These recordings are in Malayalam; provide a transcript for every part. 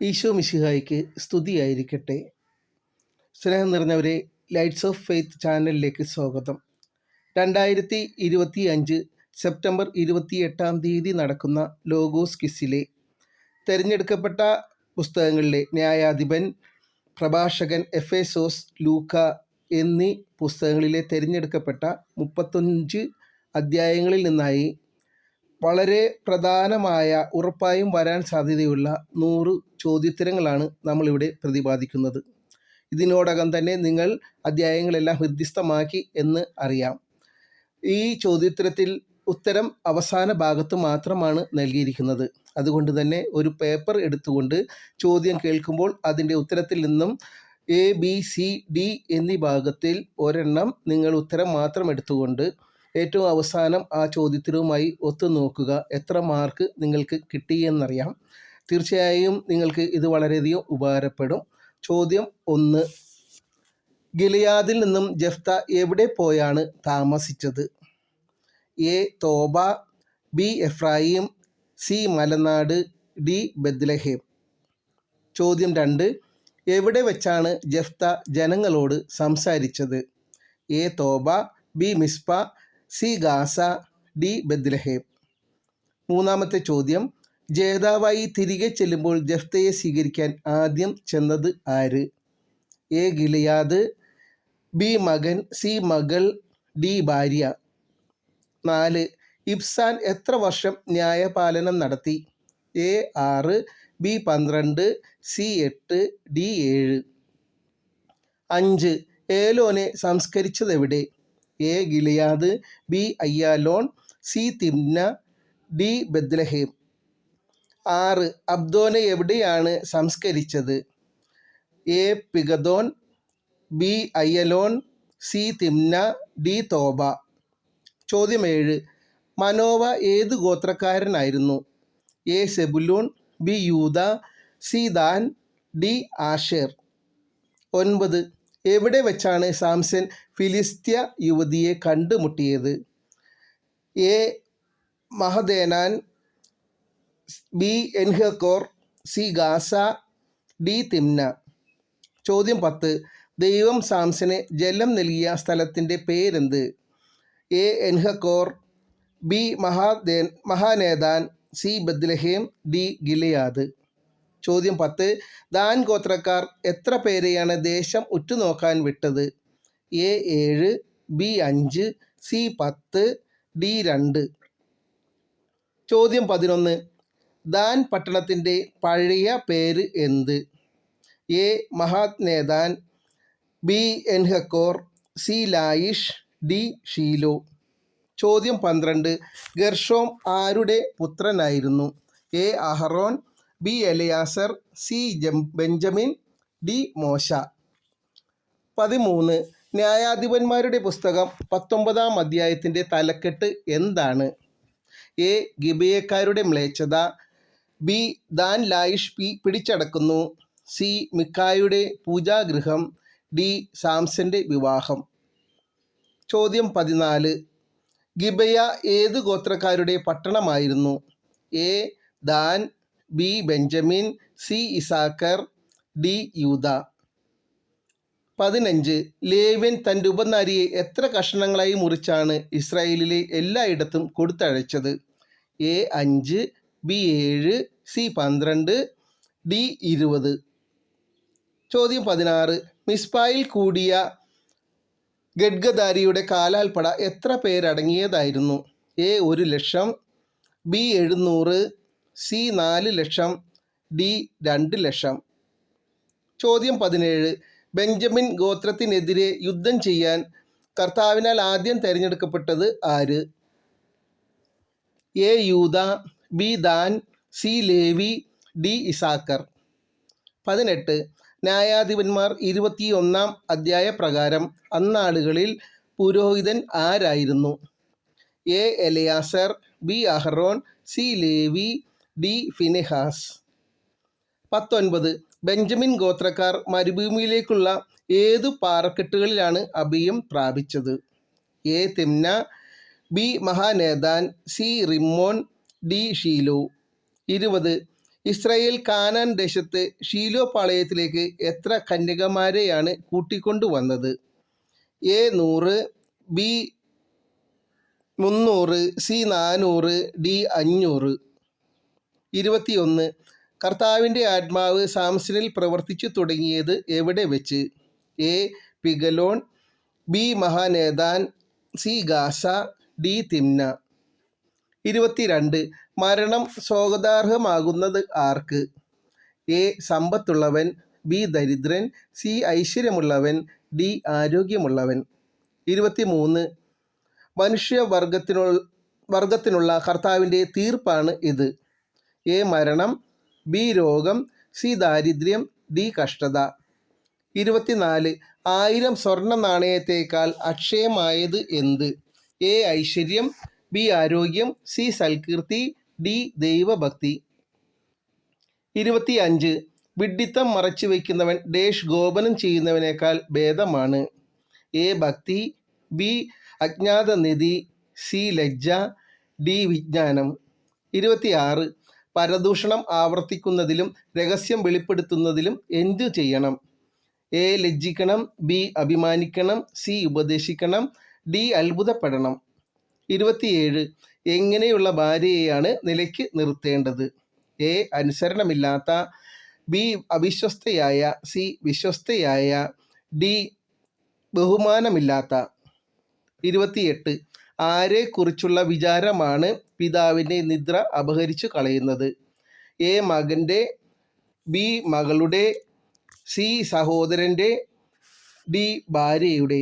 ഈശോ മിശിഹായ്ക്ക് സ്തുതിയായിരിക്കട്ടെ. സ്നേഹം നിറഞ്ഞവരെ, ലൈറ്റ്സ് ഓഫ് ഫെയ്ത്ത് ചാനലിലേക്ക് സ്വാഗതം. 2025 സെപ്റ്റംബർ 28 നടക്കുന്ന ലോഗോസ് ക്വിസിലെ തിരഞ്ഞെടുക്കപ്പെട്ട പുസ്തകങ്ങളിലെ ന്യായാധിപൻ, പ്രഭാഷകൻ, എഫേസോസ്, ലൂക്ക എന്നീ പുസ്തകങ്ങളിലെ തിരഞ്ഞെടുക്കപ്പെട്ട 35 അധ്യായങ്ങളിൽ നിന്നായി വളരെ പ്രധാനമായ, ഉറപ്പായും വരാൻ സാധ്യതയുള്ള 100 ചോദ്യോത്തരങ്ങളാണ് നമ്മളിവിടെ പ്രതിപാദിക്കുന്നത്. ഇതിനോടകം തന്നെ നിങ്ങൾ അധ്യായങ്ങളെല്ലാം ഹൃദ്യസ്ഥമാക്കി എന്ന് അറിയാം. ഈ ചോദ്യോത്തരത്തിൽ ഉത്തരം അവസാന ഭാഗത്ത് മാത്രമാണ് നൽകിയിരിക്കുന്നത്. അതുകൊണ്ട് തന്നെ ഒരു പേപ്പർ എടുത്തുകൊണ്ട് ചോദ്യം കേൾക്കുമ്പോൾ അതിൻ്റെ ഉത്തരത്തിൽ നിന്നും ABCD എന്നീ ഭാഗത്തിൽ ഒരെണ്ണം നിങ്ങൾ ഉത്തരം മാത്രം എടുത്തുകൊണ്ട് ഏറ്റവും അവസാനം ആ ചോദ്യോത്തരവുമായി ഒത്തുനോക്കുക. എത്ര മാർക്ക് നിങ്ങൾക്ക് കിട്ടിയെന്നറിയാം. തീർച്ചയായും നിങ്ങൾക്ക് ഇത് വളരെയധികം ഉപകാരപ്പെടും. ചോദ്യം 1. ഗിലെയാദിൽ നിന്നും ജെഫ്ത എവിടെ പോയാണ് താമസിച്ചത്? A. Toba, B. Ephraim, C. Malanad, D. Bethlehem. ചോദ്യം 2. എവിടെ വെച്ചാണ് ജെഫ്ത ജനങ്ങളോട് സംസാരിച്ചത്? A. Toba, B. Mizpah, C. Gaza, D. Bethlehem. മൂന്നാമത്തെ ചോദ്യം. ജേതാവായി തിരികെ ചെല്ലുമ്പോൾ ജെഫ്തയെ സ്വീകരിക്കാൻ ആദ്യം ചെന്നത് ആര്? A. Gilead, B. മകൻ, C. മകൾ, D. ഭാര്യ. 4. ഇബ്സാൻ എത്ര വർഷം ന്യായപാലനം നടത്തി? A. 6, B. 12, C. 8, D. 7. 5. ഏലോനെ സംസ്കരിച്ചതെവിടെ? A. Gilead, B. അയ്യാലോൺ, C. തിമ്ന, D. Bethlehem. 6. അബ്ദോനെ എവിടെയാണ് സംസ്കരിച്ചത്? A. പിഗദോൻ, B. അയ്യലോൺ, C. തിമ്ന, D. Toba. ചോദ്യം 7. മനോവ ഏത് ഗോത്രക്കാരനായിരുന്നു? A. Zebulun, B. യൂദ, C. Than, D. Asher. 9. എവിടെ വെച്ചാണ് സാംസൺ ഫിലിസ്ത്യ യുവതിയെ കണ്ടുമുട്ടിയത്? A. മഹദേനാൻ, B. Enhakkore, C. Gaza, D. തിമ്ന. ചോദ്യം 10. ദൈവം സാംസന് ജലം നൽകിയ സ്ഥലത്തിൻ്റെ പേരെന്ത്? A. എൻഹക്കോർ, B. Mahaneh Dan, C. Bethlehem, D. Gilead. ചോദ്യം 10. ദാൻ ഗോത്രക്കാർ എത്ര പേരെയാണ് ദേശം ഉറ്റുനോക്കാൻ വിട്ടത്? A. 7, B. 5, C. 10, D. 2. ചോദ്യം 11. ദാൻ പട്ടണത്തിൻ്റെ പഴയ പേര് എന്ത്? A. മഹാനേദാൻ, B. Enhakkore, C. Laish, D. Shiloh. ചോദ്യം 12. ഗെർഷോം ആരുടെ പുത്രനായിരുന്നു? A. അഹറോൻ, B. Eleazar, C. Benjamin, D. മോശ. 13. ന്യായാധിപന്മാരുടെ പുസ്തകം 19-ാം അധ്യായത്തിൻ്റെ തലക്കെട്ട് എന്താണ്? A. ഗിബെയക്കാരുടെ മ്ലേച്ഛത, B. ദാൻ ലായിഷ് പിടിച്ചടക്കുന്നു, C. മിക്കായുടെ പൂജാഗൃഹം, D. സാംസന്റെ വിവാഹം. ചോദ്യം 14. ഗിബെയ ഏത് ഗോത്രക്കാരുടെ പട്ടണമായിരുന്നു? A. Dan, B. Benjamin, C. Issachar, D. യൂദ. 15. ലേവ്യൻ തൻ്റെ ഉപനാരിയെ എത്ര കഷണങ്ങളായി മുറിച്ചാണ് ഇസ്രായേലിലെ എല്ലായിടത്തും കൊടുത്തയച്ചത്? A. 5, B. 7, C. 12, D. 20. ചോദ്യം 16. മിസ്പായിൽ കൂടിയ ഗഡ്ഗദാരിയുടെ കാലാൽപ്പട എത്ര പേരടങ്ങിയതായിരുന്നു? A. 1,00,000, B. 700, C. 4,00,000, D. 2,00,000. ചോദ്യം 17. ബെഞ്ചമിൻ ഗോത്രത്തിനെതിരെ യുദ്ധം ചെയ്യാൻ കർത്താവിനാൽ ആദ്യം തിരഞ്ഞെടുക്കപ്പെട്ടത് ആര്? A. യൂദ, B. Dan, C. Levi, D. Issachar. 18. ന്യായാധിപന്മാർ 21-ാം അധ്യായ പ്രകാരം അന്നാളുകളിൽ പുരോഹിതൻ ആരായിരുന്നു? A. Eleazar, B. Aaron, C. Levi, D. Phinehas. 19. Benjamin ഗോത്രക്കാർ മരുഭൂമിയിലേക്കുള്ള ഏതു പാറക്കെട്ടുകളിലാണ് അഭയം പ്രാപിച്ചത്? A. Timnah, B. Mahaneh Dan, C. Rimmon, D. Shiloh. 20. Israel Canaan ദേശത്ത് ഷീലോ പാളയത്തിലേക്ക് എത്ര കന്യകമാരെയാണ് കൂട്ടിക്കൊണ്ടുവന്നത്? A 100, B 300, C 400, D 500. 21. കർത്താവിൻ്റെ ആത്മാവ് സാംസണിൽ പ്രവർത്തിച്ചു തുടങ്ങിയത് എവിടെ വെച്ച്? A പിഗലോൺ, B Mahaneh Dan, C Gaza, D Timnah. 22. മരണം സ്വാഗതാർഹമാകുന്നത് ആർക്ക്? എ സമ്പത്തുള്ളവൻ, ബി ദരിദ്രൻ, സി ഐശ്വര്യമുള്ളവൻ, ഡി ആരോഗ്യമുള്ളവൻ. 23. മനുഷ്യവർഗത്തിനുള്ള കർത്താവിൻ്റെ തീർപ്പാണ് ഇത്. എ മരണം, ബി രോഗം, സി ദാരിദ്ര്യം, ഡി കഷ്ടത. 24. 1000 സ്വർണ്ണ നാണയത്തേക്കാൾ അക്ഷയമായത് എന്ത്? എ ഐശ്വര്യം, ബി ആരോഗ്യം, സി സൽകീർത്തി, ഡി ദൈവഭക്തി. 25. വിഡ്ഢിത്തം മറച്ചു വയ്ക്കുന്നവൻ ഡേഷ് ഗോപനം ചെയ്യുന്നവനേക്കാൾ ഭേദമാണ്. എ ഭക്തി, ബി അജ്ഞാതനിധി, സി ലജ്ജ, ഡി വിജ്ഞാനം. 26. പരദൂഷണം ആവർത്തിക്കുന്നതിലും രഹസ്യം വെളിപ്പെടുത്തുന്നതിലും എന്തു ചെയ്യണം? എ ലജ്ജിക്കണം, ബി അഭിമാനിക്കണം, സി ഉപദേശിക്കണം, ഡി അത്ഭുതപ്പെടണം. 27. എങ്ങനെയുള്ള ഭാര്യയെയാണ് നിലയ്ക്ക് നിർത്തേണ്ടത്? എ അനുസരണമില്ലാത്ത, ബി അവിശ്വസ്തയായ, സി വിശ്വസ്തയായ, ഡി ബഹുമാനമില്ലാത്ത. 28. ആരെക്കുറിച്ചുള്ള വിചാരമാണ് പിതാവിൻ്റെ നിദ്ര അപഹരിച്ചു കളയുന്നത്? എ മകൻ്റെ, ബി മകളുടെ, സി സഹോദരൻ്റെ, ഡി ഭാര്യയുടെ.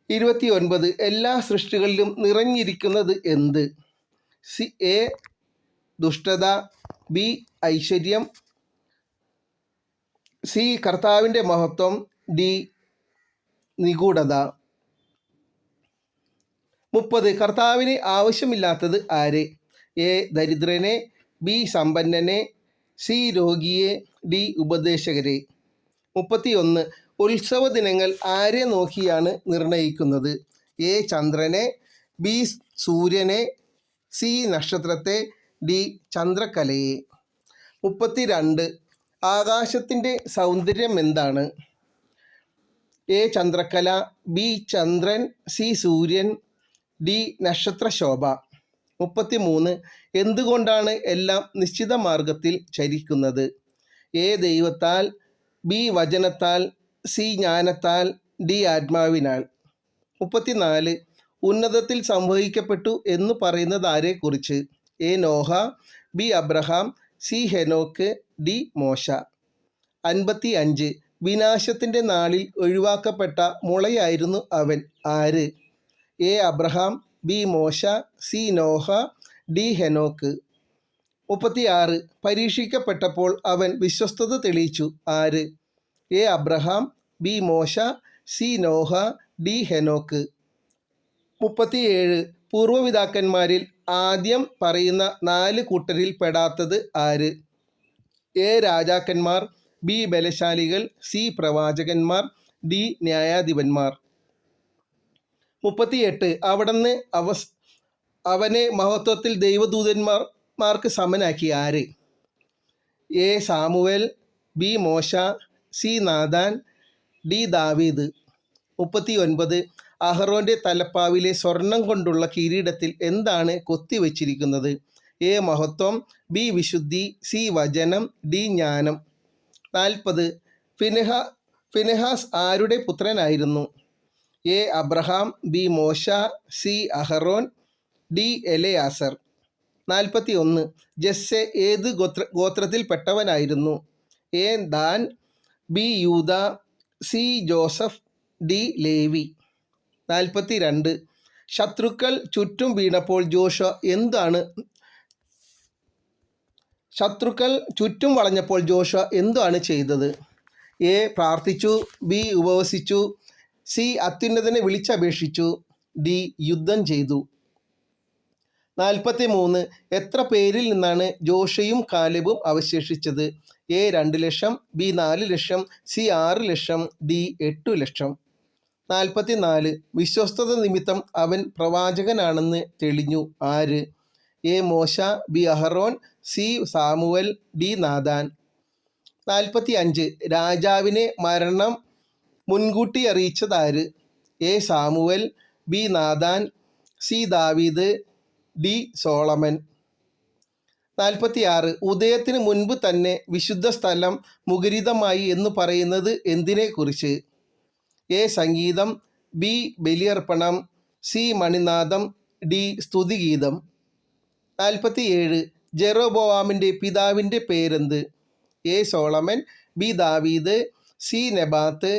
29. എല്ലാ സൃഷ്ടികളിലും നിറഞ്ഞിരിക്കുന്നത് എന്ത്? സി എ ദുഷ്ടത, ബി ഐശ്വര്യം, സി കർത്താവിൻ്റെ മഹത്വം, ഡി നിഗൂഢത. 30. കർത്താവിന് ആവശ്യമില്ലാത്തത് ആരെ? എ ദരിദ്രനെ, ബി സമ്പന്നനെ, സി രോഗിയെ, ഡി ഉപദേശകരെ. 31. ഉത്സവ ദിനങ്ങൾ ആരെ നോക്കിയാണ് നിർണയിക്കുന്നത്? എ ചന്ദ്രനെ, ബി സൂര്യനെ, സി നക്ഷത്രത്തെ, ഡി ചന്ദ്രക്കലയെ. 32. ആകാശത്തിൻ്റെ സൗന്ദര്യം എന്താണ്? എ ചന്ദ്രക്കല, ബി ചന്ദ്രൻ, സി സൂര്യൻ, ഡി നക്ഷത്രശോഭ. 33. എന്തുകൊണ്ടാണ് എല്ലാം നിശ്ചിത മാർഗത്തിൽ ചരിക്കുന്നത്? എ ദൈവത്താൽ, ബി വചനത്താൽ, സി ജ്ഞാനത്താൽ, ഡി ആത്മാവിനാൽ. 34. ഉന്നതത്തിൽ സംവഹിക്കപ്പെട്ടു എന്ന് പറയുന്നത് ആരെക്കുറിച്ച്? A Noah, B Abraham, C Enoch, D മോശ. 55. വിനാശത്തിൻ്റെ നാളിൽ ഒഴിവാക്കപ്പെട്ട മുളയായിരുന്നു അവൻ ആര്? എ അബ്രഹാം, ബി മോശ, സി നോഹ, ഡി ഹെനോക്ക്. 36. പരീക്ഷിക്കപ്പെട്ടപ്പോൾ അവൻ വിശ്വസ്തത തെളിയിച്ചു ആര്? എ അബ്രഹാം, ബി മോശ, സി നോഹ, ഡി ഹെനോക്ക്. 37. പൂർവ്വപിതാക്കന്മാരിൽ ആദ്യം പറയുന്ന 4 കൂട്ടരിൽ പെടാത്തത് ആര്? എ രാജാക്കന്മാർ, ബി ബലശാലികൾ, സി പ്രവാചകന്മാർ, ഡി ന്യായാധിപന്മാർ. 38. അവിടുന്ന് അവനെ മഹത്വത്തിൽ ദൈവദൂതന്മാർക്ക് സമനാക്കി ആര്? എ സാമുവേൽ, ബി മോശ, സി നാഥാൻ, ഡി ദാവീദ്. 39. അഹറോൻ്റെ തലപ്പാവിലെ സ്വർണം കൊണ്ടുള്ള കിരീടത്തിൽ എന്താണ് കൊത്തിവെച്ചിരിക്കുന്നത്? എ മഹത്വം, ബി വിശുദ്ധി, സി വചനം, ഡി ജ്ഞാനം. 40. ഫിനെഹാസ് ആരുടെ പുത്രനായിരുന്നു? എ അബ്രഹാം, ബി മോശ, C Aaron, D Eleazar. 41. Jesse ഏത് ഗോത്രത്തിൽപ്പെട്ടവനായിരുന്നു? എ ദാൻ, ബി യൂദ, സി ജോസഫ്, ഡി ലേവി. 42. ശത്രുക്കൾ ചുറ്റും വീണപ്പോൾ ചുറ്റും വളഞ്ഞപ്പോൾ ജോഷുവ എന്താണ് ചെയ്തത്? എ പ്രാർത്ഥിച്ചു, ബി ഉപവസിച്ചു, സി അത്യുന്നതനെ വിളിച്ചപേക്ഷിച്ചു, ഡി യുദ്ധം ചെയ്തു. 43. എത്ര പേരിൽ നിന്നാണ് ജോഷയും കാലെബും അവശേഷിച്ചത്? എ 2 ലക്ഷം, ബി 4 ലക്ഷം, സി 6 ലക്ഷം, ഡി 8 ലക്ഷം. 44. വിശ്വസ്തത നിമിത്തം അവൻ പ്രവാചകനാണെന്ന് തെളിഞ്ഞു ആര്? എ മോശ, B Aaron, C Samuel, D Nathan. 45 രാജാവിനെ മരണം മുൻകൂട്ടി അറിയിച്ചതാര്? A Samuel, B Nathan, C David, D Solomon. 46 ഉദയത്തിന് മുൻപ് തന്നെ വിശുദ്ധ സ്ഥലം മുഖരിതമായി എന്ന് പറയുന്നത് എന്തിനെക്കുറിച്ച്? എ സംഗീതം, ബി ബലിയർപ്പണം, സി മണിനാദം, ഡി സ്തുതിഗീതം. 47 ജെറോബോവാമിൻ്റെ പിതാവിൻ്റെ പേരെന്ത്? A Solomon, B David, C Nebat,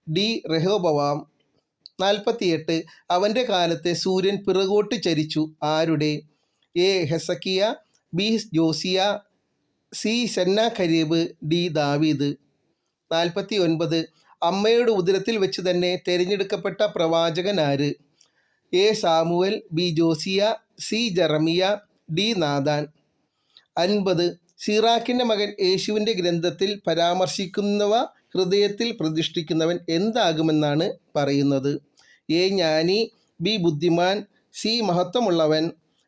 D Rehoboam. 48 അവൻ്റെ കാലത്തെ സൂര്യൻ പിറകോട്ട് ചരിച്ചു ആരുടെ? A Hezekiah, B Josiah, C Sennacherib, D David. 49 അമ്മയുടെ ഉദരത്തിൽ വെച്ച് തന്നെ തിരഞ്ഞെടുക്കപ്പെട്ട പ്രവാചകൻ ആര്? A Samuel, B Josiah, C Jeremiah, D Nathan. 50 സിറാക്കിൻ്റെ മകൻ യേശുവിൻ്റെ ഗ്രന്ഥത്തിൽ പരാമർശിക്കുന്നവ ഹൃദയത്തിൽ പ്രതിഷ്ഠിക്കുന്നവൻ എന്താകുമെന്നാണ് പറയുന്നത്? എ ജ്ഞാനി, ബി ബുദ്ധിമാൻ, സി മഹത്വമുള്ളവൻ,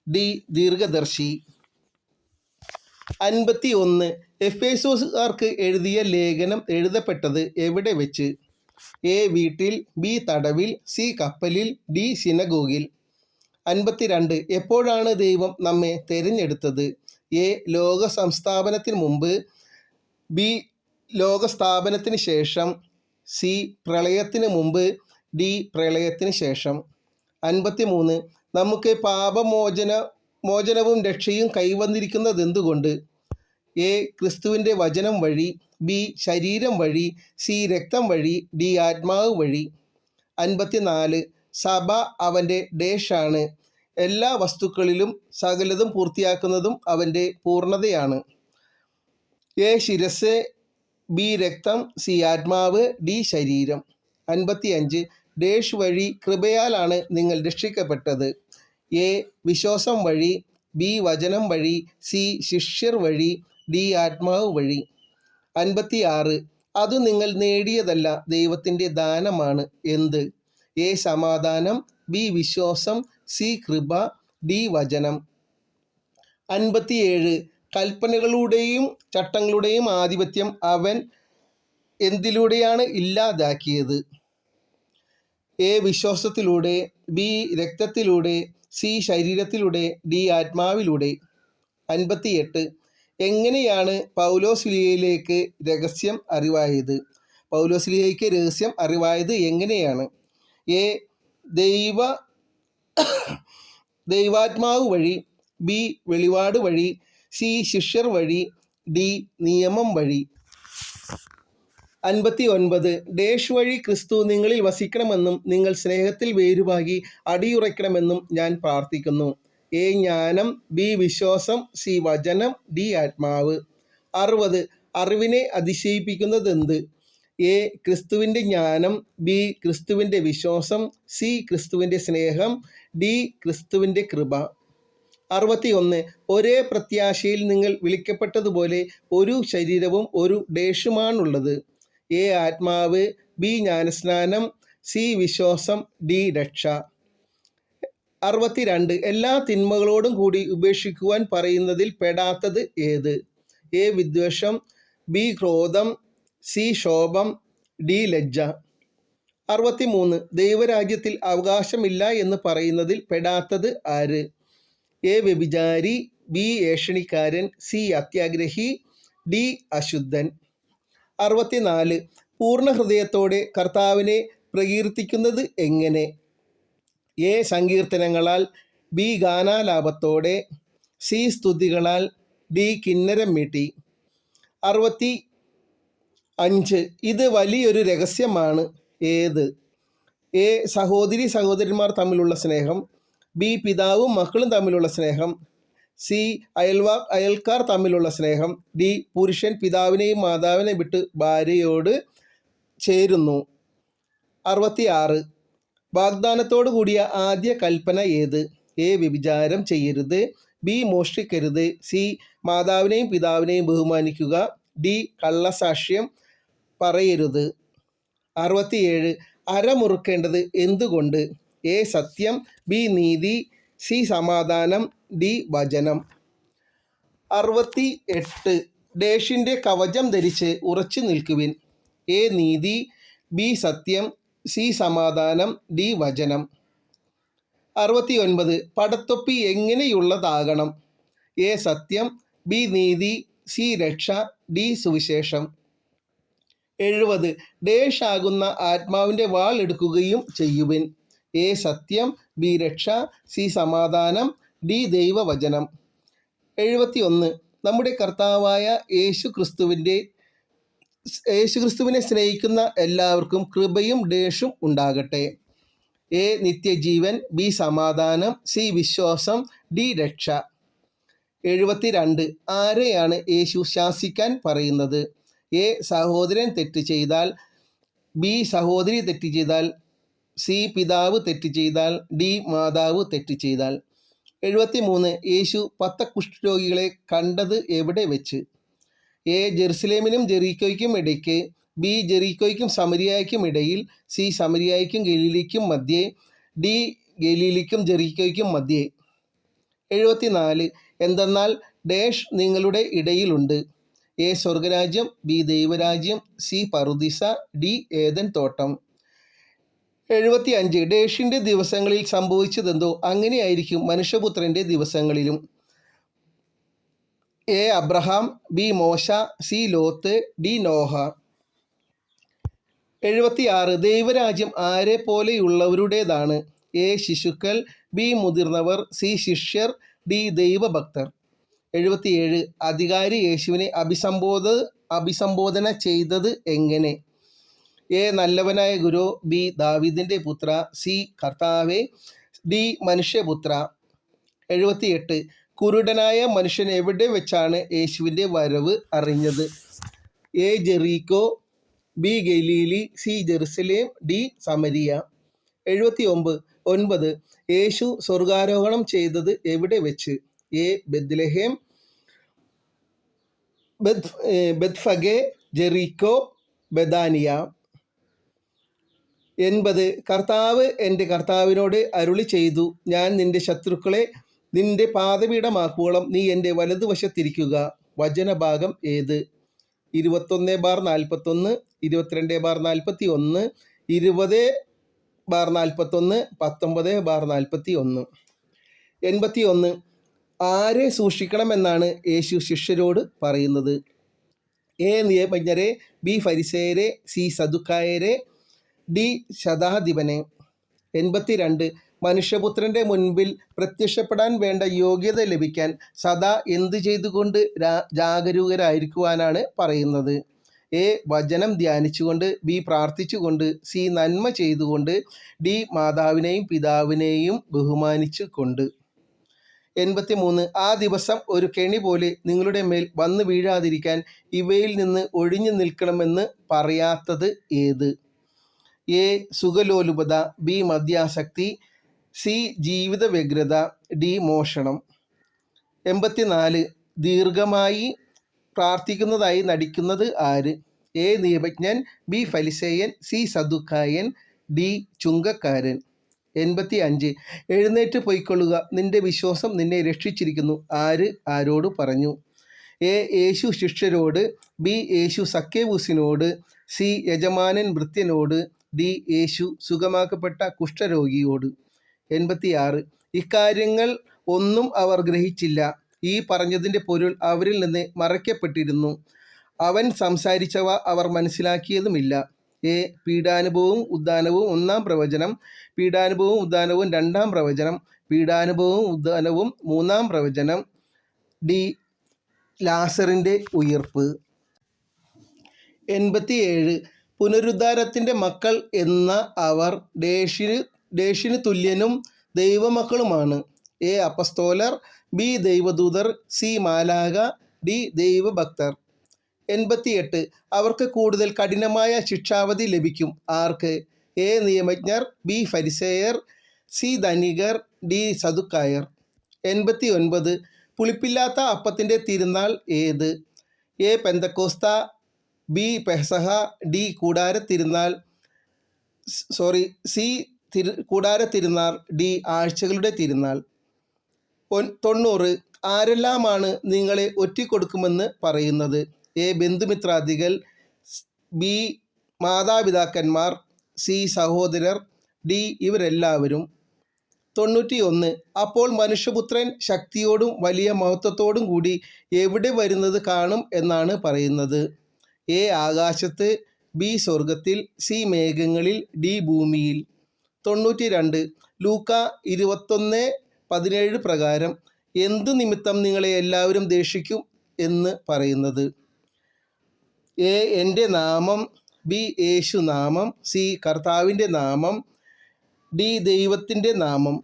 ഡി ദീർഘദർശി. 51 എഫേസോസുകാർക്ക് എഴുതിയ ലേഖനം എഴുതപ്പെട്ടത് എവിടെ വെച്ച്? എ വീട്ടിൽ, ബി തടവിൽ, സി കപ്പലിൽ, ഡി സിനഗോഗിൽ. 52 എപ്പോഴാണ് ദൈവം നമ്മെ തിരഞ്ഞെടുത്തത്? എ ലോക സംസ്ഥാപനത്തിന് മുമ്പ്, ബി ലോകസ്ഥാപനത്തിന് ശേഷം, സി പ്രളയത്തിന് മുമ്പ്, ഡി പ്രളയത്തിന് ശേഷം. 53 നമുക്ക് മോചനവും രക്ഷയും കൈവന്നിരിക്കുന്നത് എന്തുകൊണ്ട്? എ ക്രിസ്തുവിൻ്റെ വചനം വഴി, ബി ശരീരം വഴി, സി രക്തം വഴി, ഡി ആത്മാവ് വഴി. 54 സഭ അവൻ്റെ ഡേഷാണ്. എല്ലാ വസ്തുക്കളിലും സകലതും പൂർത്തിയാക്കുന്നതും അവൻ്റെ പൂർണ്ണതയാണ്. എ ശിരസ്, ബി രക്തം, സി ആത്മാവ്, ഡി ശരീരം. 55 ഡേഷ് വഴി കൃപയാലാണ് നിങ്ങൾ രക്ഷിക്കപ്പെട്ടത്. എ വിശ്വാസം വഴി, ബി വചനം വഴി, സി ശിഷ്യർ വഴി, ഡി ആത്മാവ് വഴി. 56 അത് നിങ്ങൾ നേടിയതല്ല, ദൈവത്തിൻ്റെ ദാനമാണ്. എന്ത്? എ സമാധാനം, ബി വിശ്വാസം, സി കൃപ, ഡി വചനം. 57 കൽപ്പനകളുടെയും ചട്ടങ്ങളുടെയും ആധിപത്യം അവൻ എന്തിലൂടെയാണ് ഇല്ലാതാക്കിയത്? എ വിശ്വാസത്തിലൂടെ, ബി രക്തത്തിലൂടെ, സി ശരീരത്തിലൂടെ, ഡി ആത്മാവിലൂടെ. 58 എങ്ങനെയാണ് പൗലോസ്ലീഹയിലേക്ക് രഹസ്യം അറിവായത്? പൗലോസ്ലീഹയ്ക്ക് രഹസ്യം അറിവായത് എങ്ങനെയാണ്? എ ദൈവാത്മാവ് വഴി, ബി വെളിപാട് വഴി, സി ശിഷ്യർ വഴി, ഡി നിയമം വഴി. 59 ഡേഷ് വഴി ക്രിസ്തു നിങ്ങളിൽ വസിക്കണമെന്നും നിങ്ങൾ സ്നേഹത്തിൽ വേരുവാകി അടിയുറയ്ക്കണമെന്നും ഞാൻ പ്രാർത്ഥിക്കുന്നു. എ ജ്ഞാനം, ബി വിശ്വാസം, സി വചനം, ഡി ആത്മാവ്. 60 അറിവിനെ അതിശയിപ്പിക്കുന്നതെന്ത്? എ ക്രിസ്തുവിൻ്റെ ജ്ഞാനം, ബി ക്രിസ്തുവിൻ്റെ വിശ്വാസം, സി ക്രിസ്തുവിൻ്റെ സ്നേഹം, ഡി ക്രിസ്തുവിൻ്റെ കൃപ. 61 ഒരേ പ്രത്യാശയിൽ നിങ്ങൾ വിളിക്കപ്പെട്ടതുപോലെ ഒരു ശരീരവും ഒരു ഡേഷുമാണുള്ളത്. എ ആത്മാവ്, ബി ജ്ഞാനസ്നാനം, സി വിശ്വാസം, ഡി രക്ഷ. 62 എല്ലാ തിന്മകളോടും കൂടി ഉപേക്ഷിക്കുവാൻ പറയുന്നതിൽ പെടാത്തത് ഏത്? എ വിദ്വേഷം, ബി ക്രോധം, സി ശോഭം, ഡി ലജ്ജ. 63 ദൈവരാജ്യത്തിൽ അവകാശമില്ല എന്ന് പറയുന്നതിൽ പെടാത്തത് ആര്? എ വ്യഭിചാരി, ബി ഏഷണിക്കാരൻ, സി അത്യാഗ്രഹി, ഡി അശുദ്ധൻ. 64 പൂർണ്ണ ഹൃദയത്തോടെ കർത്താവിനെ പ്രകീർത്തിക്കുന്നത് എങ്ങനെ? എ സങ്കീർത്തനങ്ങളാൽ, ബി ഗാനാലാപത്തോടെ, സി സ്തുതികളാൽ, ഡി കിന്നരം മീട്ടി. 65 ഇത് വലിയൊരു രഹസ്യമാണ്. ഏത്? എ സഹോദരന്മാർ തമ്മിലുള്ള സ്നേഹം, ബി പിതാവും മക്കളും തമ്മിലുള്ള സ്നേഹം, സി അയൽക്കാർ തമ്മിലുള്ള സ്നേഹം, ഡി പുരുഷൻ പിതാവിനെയും മാതാവിനെയും വിട്ട് ഭാര്യയോട് ചേരുന്നു. 66 വാഗ്ദാനത്തോടു കൂടിയ ആദ്യ കൽപ്പന ഏത്? എ വ്യഭിചാരം ചെയ്യരുത്, ബി മോഷ്ടിക്കരുത്, സി മാതാവിനെയും പിതാവിനെയും ബഹുമാനിക്കുക, ഡി കള്ളസാക്ഷ്യം പറയരുത്. 67 അരമുറുക്കേണ്ടത് എന്തുകൊണ്ട്? എ സത്യം, ബി നീതി, സി സമാധാനം, ഡി വചനം. 68 ഡേഷിൻ്റെ കവചം ധരിച്ച് ഉറച്ചു നിൽക്കുവിൻ. എ നീതി, ബി സത്യം, സി സമാധാനം, ഡി വചനം. 69 പടത്തൊപ്പി എങ്ങനെയുള്ളതാകണം? എ സത്യം, ബി നീതി, സി രക്ഷ, ഡി സുവിശേഷം. 70 ഡേഷ് ആകുന്ന ആത്മാവിൻ്റെ വാൾ എടുക്കുകയും ചെയ്യുവിൻ. എ സത്യം, ബി രക്ഷ, സി സമാധാനം, ഡി ദൈവവചനം. 71 നമ്മുടെ കർത്താവായ യേശുക്രിസ്തുവിനെ സ്നേഹിക്കുന്ന എല്ലാവർക്കും കൃപയും ഡേഷും ഉണ്ടാകട്ടെ. എ നിത്യജീവൻ, ബി സമാധാനം, സി വിശ്വാസം, ഡി രക്ഷ. 72 ആരെയാണ് യേശു ശാസിക്കാൻ പറയുന്നത്? എ സഹോദരൻ തെറ്റ് ചെയ്താൽ, ബി സഹോദരി തെറ്റ് ചെയ്താൽ, സി പിതാവ് തെറ്റ് ചെയ്താൽ, ഡി മാതാവ് തെറ്റ് ചെയ്താൽ. 73 യേശു 10 കുഷ്ഠരോഗികളെ കണ്ടത് എവിടെ വെച്ച്? എ ജെറുസലേമിനും ജെറീക്കോയ്ക്കും ഇടയ്ക്ക്, ബി ജെറീക്കോയ്ക്കും സമരിയായ്ക്കും ഇടയിൽ, സി സമരിയായ്ക്കും ഗലീലയ്ക്കും മധ്യേ, ഡി ഗലീലയ്ക്കും ജെറീക്കോയ്ക്കും മധ്യേ. 74 എന്തെന്നാൽ ഡേഷ് നിങ്ങളുടെ ഇടയിലുണ്ട്. എ സ്വർഗരാജ്യം, ബി ദൈവരാജ്യം, സി പറുദീസ, ഡി ഏദൻ തോട്ടം. 75 ഡേഷിൻ്റെ ദിവസങ്ങളിൽ സംഭവിച്ചതെന്തോ അങ്ങനെയായിരിക്കും മനുഷ്യപുത്രൻ്റെ ദിവസങ്ങളിലും. എ അബ്രഹാം, ബി മോശ, സി ലോത്ത്, ഡി നോഹ. 76 ദൈവരാജ്യം ആരെ പോലെയുള്ളവരുടേതാണ്? എ ശിശുക്കൾ, ബി മുതിർന്നവർ, സി ശിഷ്യർ, ഡി ദൈവഭക്തർ. 77 അധികാരി യേശുവിനെ അഭിസംബോധന ചെയ്തത് എങ്ങനെ? എ നല്ലവനായ ഗുരു, ബി ദാവീദിൻ്റെ പുത്ര, സി കർത്താവേ, ഡി മനുഷ്യപുത്ര. 78 കുരുടനായ മനുഷ്യൻ എവിടെ വെച്ചാണ് യേശുവിൻ്റെ വരവ് അറിഞ്ഞത്? A Jericho, B Galilee, C Jerusalem, D Samaria. 79 യേശു സ്വർഗാരോഹണം ചെയ്തത് എവിടെ വെച്ച്? A Bethlehem, Bethphage, Jericho, Bethany. 80 കർത്താവ് എൻ്റെ കർത്താവിനോട് അരുളി ചെയ്തു, ഞാൻ നിന്റെ ശത്രുക്കളെ നിന്റെ പാദപീഠമാക്കുവോളം നീ എൻ്റെ വലതുവശത്തിരിക്കുക. വചനഭാഗം ഏത്? 21:41, 22:41, 20:41, 19:41. 81 ആരെ സൂക്ഷിക്കണമെന്നാണ് യേശു ശിഷ്യരോട് പറയുന്നത്? എ നിയമജ്ഞരെ, ബി ഫരിസേയരെ, സി സദുക്കായരെ, ഡി ശതാധിപനെ. 82 മനുഷ്യപുത്രൻ്റെ മുൻപിൽ പ്രത്യക്ഷപ്പെടാൻ വേണ്ട യോഗ്യത ലഭിക്കാൻ സദാ എന്ത് ചെയ്തുകൊണ്ട് ജാഗരൂകരായിരിക്കുവാനാണ് പറയുന്നത്? എ വചനം ധ്യാനിച്ചുകൊണ്ട്, ബി പ്രാർത്ഥിച്ചുകൊണ്ട്, സി നന്മ ചെയ്തുകൊണ്ട്, ഡി മാതാവിനെയും പിതാവിനെയും ബഹുമാനിച്ചു കൊണ്ട്. 83 ആ ദിവസം ഒരു കെണി പോലെ നിങ്ങളുടെ മേൽ വന്നു വീഴാതിരിക്കാൻ ഇവയിൽ നിന്ന് ഒഴിഞ്ഞു നിൽക്കണമെന്ന് പറയാത്തത് ഏത്? എ സുഖലോലുപത, ബി മദ്യാസക്തി, സി ജീവിത വ്യഗ്രത, ഡി മോഷണം. 84 ദീർഘമായി പ്രാർത്ഥിക്കുന്നതായി നടിക്കുന്നത് ആര്? എ നിയമജ്ഞൻ, ബി ഫരിസേയൻ, സി സദുക്കായൻ, ഡി ചുങ്കക്കാരൻ. 85 എഴുന്നേറ്റ് പൊയ്ക്കൊള്ളുക, നിന്റെ വിശ്വാസം നിന്നെ രക്ഷിച്ചിരിക്കുന്നു. ആര് ആരോട് പറഞ്ഞു? എ യേശു ശിഷ്യരോട്, ബി യേശു സക്കേവൂസിനോട്, സി യജമാനൻ ഭൃത്യനോട്, ഡി യേശു സുഖമാക്കപ്പെട്ട കുഷ്ഠരോഗിയോട്. 86 ഇക്കാര്യങ്ങൾ ഒന്നും അവർ ഗ്രഹിച്ചില്ല. ഈ പറഞ്ഞതിൻ്റെ പൊരുൾ അവരിൽ നിന്ന് മറയ്ക്കപ്പെട്ടിരുന്നു. അവൻ സംസാരിച്ചവ അവർ മനസ്സിലാക്കിയതുമില്ല. എ പീഡാനുഭവവും ഉദ്ധാനവും 1-ാം പ്രവചനം, പീഡാനുഭവവും ഉദ്ധാനവും 2-ാം പ്രവചനം, പീഡാനുഭവവും ഉദ്ധാനവും 3-ാം പ്രവചനം, ഡി ലാസറിൻ്റെ ഉയിർപ്പ്. 87 പുനരുദ്ധാരത്തിൻ്റെ മക്കൾ എന്ന അവർ ഡേഷിന് തുല്യനും ദൈവമക്കളുമാണ്. എ അപ്പസ്തോലർ, ബി ദൈവദൂതർ, സി മാലാഖ, ഡി ദൈവഭക്തർ. 88 അവർക്ക് കൂടുതൽ കഠിനമായ ശിക്ഷാവധി ലഭിക്കും. ആർക്ക്? എ നിയമജ്ഞർ, ബി ഫരിസേയർ, സി ധനികർ, ഡി സദുക്കായർ. 89 പുളിപ്പില്ലാത്ത അപ്പത്തിൻ്റെ തിരുനാൾ ഏത്? എ പെന്തക്കോസ്ത, ബി പെസഹ, ഡി സി കൂടാര തിരുനാൾ, ഡി ആഴ്ചകളുടെ തിരുനാൾ. 90 ആരെല്ലാമാണ് നിങ്ങളെ ഒറ്റിക്കൊടുക്കുമെന്ന് പറയുന്നത്? എ. ബന്ധുമിത്രാദികൾ, ബി. മാതാപിതാക്കന്മാർ, സി. സഹോദരർ, ഡി. ഇവരെല്ലാവരും. 91 അപ്പോൾ മനുഷ്യപുത്രൻ ശക്തിയോടും വലിയ മഹത്വത്തോടും കൂടി എവിടെ വരുന്നത് കാണും എന്നാണ് പറയുന്നത്? എ. ആകാശത്ത്, ബി. സ്വർഗത്തിൽ, സി. മേഘങ്ങളിൽ, ഡി. ഭൂമിയിൽ. 92 ലൂക്ക 21:17 പ്രകാരം എന്തു നിമിത്തം നിങ്ങളെ എല്ലാവരും ദേഷിക്കും എന്ന് പറയുന്നത്? എ. എൻ്റെ നാമം, ബി. യേശുനാമം, സി. കർത്താവിൻ്റെ നാമം, ഡി. ദൈവത്തിൻ്റെ നാമം.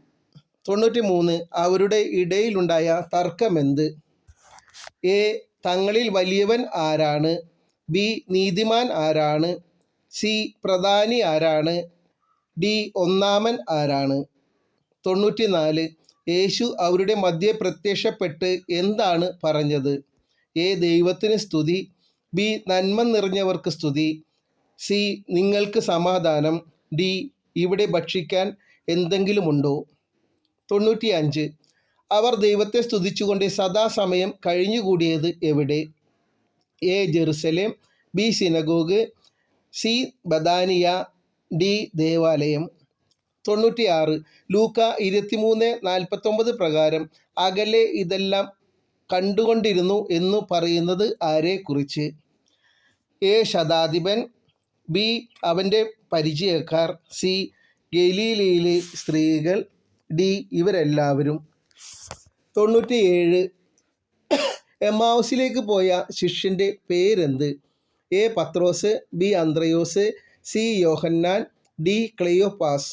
93 അവരുടെ ഇടയിലുണ്ടായ തർക്കമെന്ത്? എ. തങ്ങളിൽ വലിയവൻ ആരാണ്, ബി. നീതിമാൻ ആരാണ്, സി. പ്രധാനി ആരാണ്, ഡി. ഒന്നാമൻ ആരാണ്. 94 യേശു അവരുടെ മധ്യേ പ്രത്യക്ഷപ്പെട്ട് എന്താണ് പറഞ്ഞത്? എ. ദൈവത്തിന് സ്തുതി, ബി. നന്മ നിറഞ്ഞവർക്ക് സ്തുതി, സി. നിങ്ങൾക്ക് സമാധാനം, ഡി. ഇവിടെ ഭക്ഷിക്കാൻ എന്തെങ്കിലുമുണ്ടോ? 95 അവർ ദൈവത്തെ സ്തുതിച്ചുകൊണ്ട് സദാസമയം കഴിഞ്ഞുകൂടിയത് എവിടെ? A. Jerusalem, B. Synagogue, C. Bethany, D. ദേവാലയം. 96 ലൂക്ക 23:49 പ്രകാരം അകലെ ഇതെല്ലാം കണ്ടുകൊണ്ടിരുന്നു എന്നു പറയുന്നത് ആരെക്കുറിച്ച്? എ. ശതാധിപൻ, ബി. അവൻ്റെ പരിചയക്കാർ, സി. ഗലീലയിലെ സ്ത്രീകൾ, ഡി. ഇവരെല്ലാവരും. 97 എമ്മാവുസിലേക്ക് പോയ ശിഷ്യൻ്റെ പേരെന്ത്? എ. പത്രോസ്, ബി. അന്ത്രയോസ്, സി. യോഹന്നാൻ, ഡി. ക്ലെയോപ്പാസ്.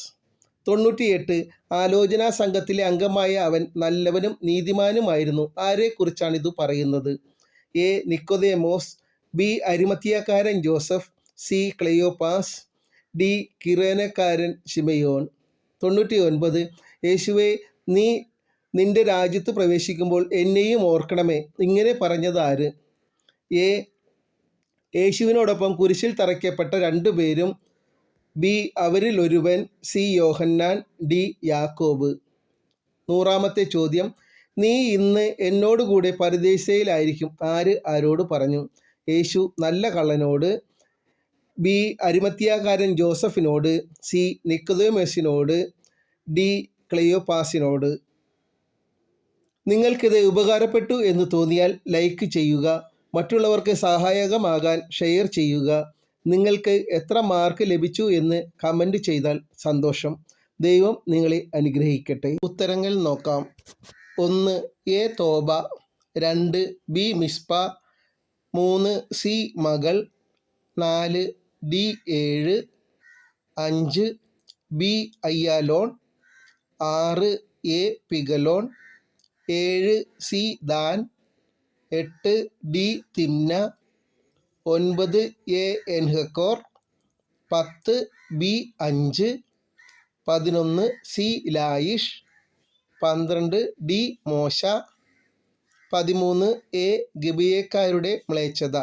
98 ആലോചനാ സംഘത്തിലെ അംഗമായ അവൻ നല്ലവനും നീതിമാനുമായിരുന്നു. ആരെക്കുറിച്ചാണിത് പറയുന്നത്? എ. Nicodemus, B. അരിമത്തിയാക്കാരൻ ജോസഫ്, സി. Cleopas, D. കിറേനക്കാരൻ ശിമയോൻ. 99 യേശുവേ, നീ നിന്റെ രാജ്യത്ത് പ്രവേശിക്കുമ്പോൾ എന്നെയും ഓർക്കണമേ, ഇങ്ങനെ പറഞ്ഞത് ആര്? എ. യേശുവിനോടൊപ്പം കുരിശിൽ തറയ്ക്കപ്പെട്ട 2 പേരും, ബി. അവരിൽ ഒരുവൻ, സി. യോഹന്നാൻ, ഡി. യാക്കോബ്. 100-ാമത്തെ ചോദ്യം നീ ഇന്ന് എന്നോടുകൂടെ പരദീസയിലായിരിക്കും ആര് ആരോട് പറഞ്ഞു? യേശു നല്ല കള്ളനോട്, ബി. അരിമത്തിയാക്കാരൻ ജോസഫിനോട്, സി. നിക്കോദേമോസിനോട്, ഡി. ക്ലെയോപ്പാസിനോട്. നിങ്ങൾക്കിത് ഉപകാരപ്പെട്ടു എന്ന് തോന്നിയാൽ ലൈക്ക് ചെയ്യുക, മറ്റുള്ളവർക്ക് സഹായകമാകാൻ ഷെയർ ചെയ്യുക. നിങ്ങൾക്ക് എത്ര മാർക്ക് ലഭിച്ചു എന്ന് കമൻറ്റ് ചെയ്താൽ സന്തോഷം. ദൈവം നിങ്ങളെ അനുഗ്രഹിക്കട്ടെ. ഉത്തരങ്ങൾ നോക്കാം. 1. എ. തോബ, 2. ബി. മിസ്പ, 3. സി. മകൾ, 4. ഡി. 7, 5. ബി. അയ്യാലോൺ, 6. എ. പിഗലോൺ, 7. C. Dan, 8. D. Timnah, 9. A. എൻഹക്കോർ, 10. ബി. 5, 11. സി. ലായിഷ്, 12. ഡി. മോശ, 13. എ. ഗിബിയക്കാരുടെ മ്ലേച്ഛത,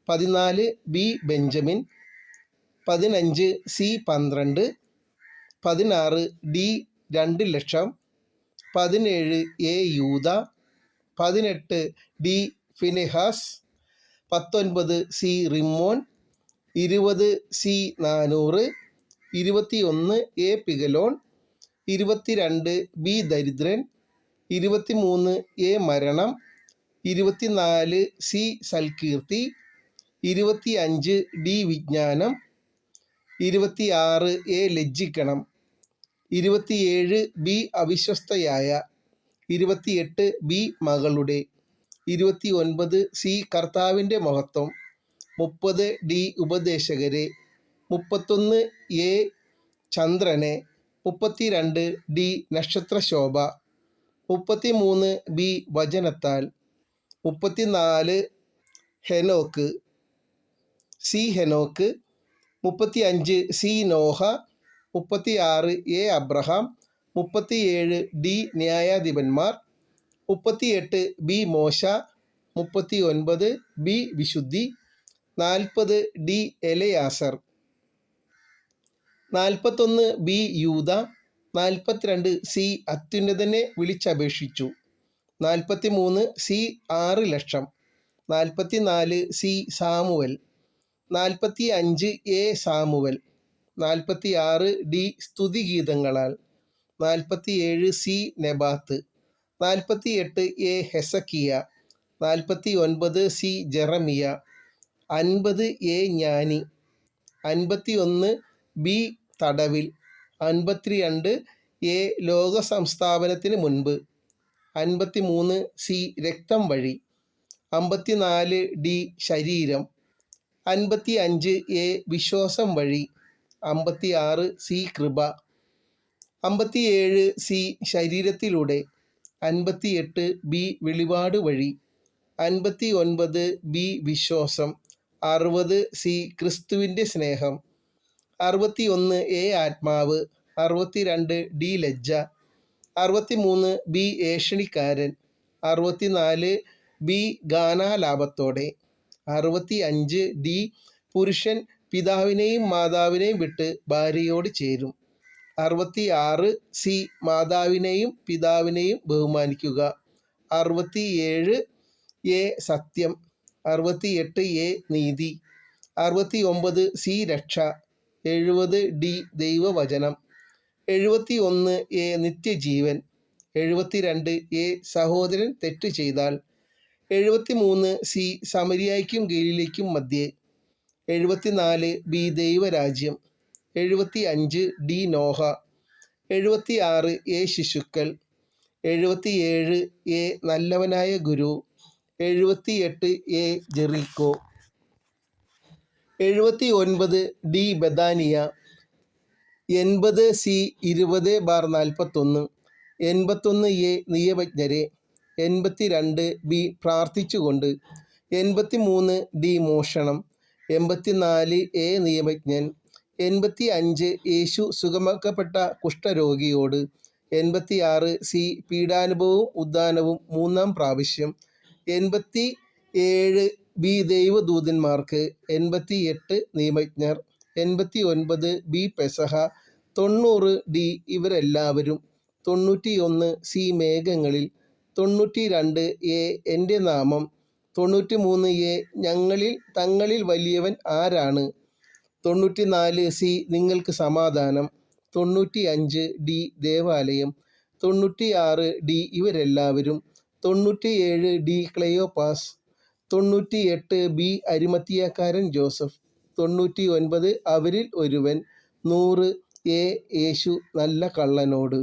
14. B. Benjamin, 15. C. 12, 16. D. 2,00,000, 17. A. യൂദ, 18. D. Phinehas, 19. C. Rimmon, 20. C. 400, 21. A. പിഗലോൺ, 22. ബി. ദരിദ്രൻ, 23. എ. മരണം, 24. സി. സൽകീർത്തി, 25. ഡി. വിജ്ഞാനം, 26. എ. ലജ്ജിക്കണം, 27. ബി. അവിശ്വസ്തയായ, 28. ബി. മകളുടെ, 29. സി. കർത്താവിൻ്റെ മഹത്വം, 30. ഡി. ഉപദേശകരെ, 31. എ. ചന്ദ്രനെ, 32. ഡി. നക്ഷത്രശോഭ, 33. ബി. വചനത്താൽ, 34. Enoch, C. Enoch, 35. C. Noah, 36. A. Abraham, 37. D. ന്യായാധിപന്മാർ, 38. ബി. മോശ, 39. ബി. വിശുദ്ധി, 40. ഡി. എലയാസർ, 41. ബി. യൂദ, 42 സി അത്യുന്നതനെ വിളിച്ചപേക്ഷിച്ചു. 43 സി 6 ലക്ഷം. 44 C Samuel. 45 A Samuel. 46 D സ്തുതിഗീതങ്ങളാൽ. 47 C Nebat. 48 A Hezekiah. 49 C Jeremiah. 50 A ജ്ഞാനി. 51 ബി തടവിൽ. 52 എ ലോക സംസ്ഥാപനത്തിന് മുൻപ്. 53 സി രക്തം വഴി. 54 ഡി ശരീരം. 55 എ വിശ്വാസം വഴി. 56 സി കൃപ. 57 സി ശരീരത്തിലൂടെ. 58 ബി വെളിപാട് വഴി. 59 ബി വിശ്വാസം. 60 സി ക്രിസ്തുവിൻ്റെ സ്നേഹം. 61 എ ആത്മാവ്. 62 ഡി ലജ്ജ. 63 ബി ഏഷണിക്കാരൻ. 64 ബി ഗാനാലാപത്തോടെ. 65 ഡി പുരുഷൻ പിതാവിനെയും മാതാവിനെയും വിട്ട് ഭാര്യയോട് ചേരും. 66 സി മാതാവിനെയും പിതാവിനെയും ബഹുമാനിക്കുക. 67 എ സത്യം. 68 എ നീതി. 69 സി രക്ഷ. 70 ഡി ദൈവവചനം. 71 എ നിത്യജീവൻ. 72 എ സഹോദരൻ തെറ്റ് ചെയ്താൽ. 73 സി സമരിയായ്ക്കും ഗലീലയ്ക്കും മധ്യേ. 74 ബി ദൈവരാജ്യം. 75 ഡി നോഹ. 76 എ ശിശുക്കൾ. 77 എ നല്ലവനായ ഗുരു. 78 A Jericho. 79 D Bethany. 80 C 20/41. 81 A നിയമജ്ഞരെ. 82 ബി പ്രാർത്ഥിച്ചുകൊണ്ട്. 83 ഡി മോഷണം. 84 എ നിയമജ്ഞൻ. 85 യേശു സുഖമാക്കപ്പെട്ട കുഷ്ഠരോഗിയോട്. 86 സി പീഡാനുഭവവും ഉദ്ധാനവും 3-ാം പ്രാവശ്യം. 87 ബി ദൈവദൂതന്മാർക്ക്. 88 നിയമജ്ഞർ. 89 ബി പെസഹ. 90 ഡി ഇവരെല്ലാവരും. 91 സി മേഘങ്ങളിൽ. 92 എ എൻ്റെ നാമം. 93 എ തങ്ങളിൽ വലിയവൻ ആരാണ്. 94 സി നിങ്ങൾക്ക് സമാധാനം. 95 ഡി ദേവാലയം. 96 ഡി ഇവരെല്ലാവരും. 97 ഡി ക്ലെയോപ്പാസ്. 98 ബി അരിമത്തിയാക്കാരൻ ജോസഫ്. 99 അവരിൽ ഒരുവൻ. 100 എ യേശു നല്ല കള്ളനോട്.